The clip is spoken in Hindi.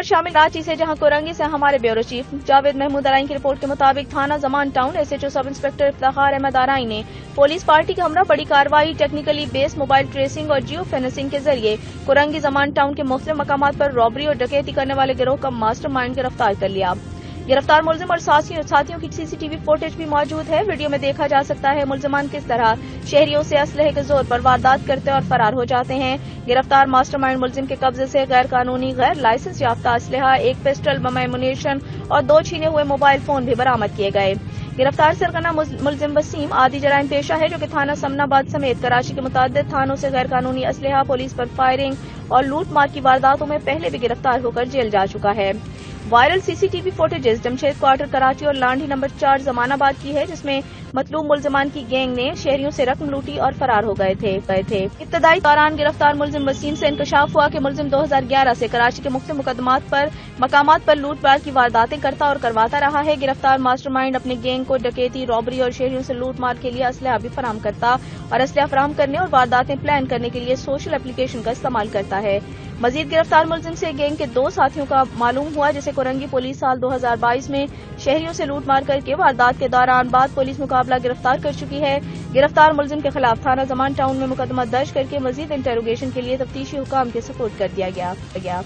खबर शामिल कराची से, जहां कोरंगी से हमारे ब्यूरो चीफ जावेद महमूद आराइन की रिपोर्ट के मुताबिक थाना Zaman town SHO sub inspector Iftikhar Ahmed Arain ने पुलिस पार्टी के हमरा बड़ी कार्रवाई, टेक्निकली बेस्ड मोबाइल ट्रेसिंग और जियो फेंसिंग के जरिए कोरंगी जमान टाउन के मुख्तलिफ मकामात पर रॉबरी और डकैती करने वाले गिरोह का मास्टरमाइंड गिरफ्तार कर लिया। गिरफ्तार मुलजिम और साथियों की CCTV फुटेज भी मौजूद है। वीडियो में देखा जा सकता है मुलजिमान किस तरह शहरियों से असलहे के जोर पर वारदात करते और फरार हो जाते हैं। गिरफ्तार मास्टरमाइंड मुलजिम के कब्जे से गैर कानूनी, गैर लाइसेंस याफ्ता असलहा, एक पिस्टल, बम एमुनेशन और 2 छीने हुए मोबाइल फोन भी बरामद किए गए। गिरफ्तार सरगना मुलजिम वसीम आदि जराइम पेशा है, जो कि थाना समनाबाद समेत कराची के मुतादिद थानों से गैर कानूनी असलहा, पुलिस पर फायरिंग और लूट मार की वारदातों में पहले भी गिरफ्तार होकर जेल जा चुका है। Viral CCTV footages Jamshed quarter Karachi और लांडी नंबर 4 जमानाबाद की है, जिसमें मतलूब मुलजमान की गैंग ने शहरियों से रकम लूटी और फरार हो गए थे। इब्तदाई दौरान गिरफ्तार मुलजिम वसीम से इंकशाफ हुआ कि मुलजिम 2011 से कराची के मुख्तलिफ मकामात पर लूटपाट की वारदातें करता और करवाता रहा है। गिरफ्तार मास्टरमाइंड अपने गैंग को डकैती, रॉबरी और शहरियों से लूट मार के लिए असलहा भी फराहम करता और असलहा फराहम करने और वारदातें प्लान करने के लिए सोशल एप्लीकेशन का इस्तेमाल करता है। मजीद गिरफ्तार मुलजिम से गैंग के 2 साथियों का मालूम हुआ, जिसे कोरंगी पुलिस साल 2022 में शहरियों से लूट मार करके वारदात के दौरान बाद पुलिस मुकाबला गिरफ्तार कर चुकी है। गिरफ्तार मुलजिम के खिलाफ थाना जमान टाउन में मुकदमा दर्ज करके मजीद इंटेरोगेशन के लिए तफ्तीशी हुकाम के सुपुर्द कर दिया गया।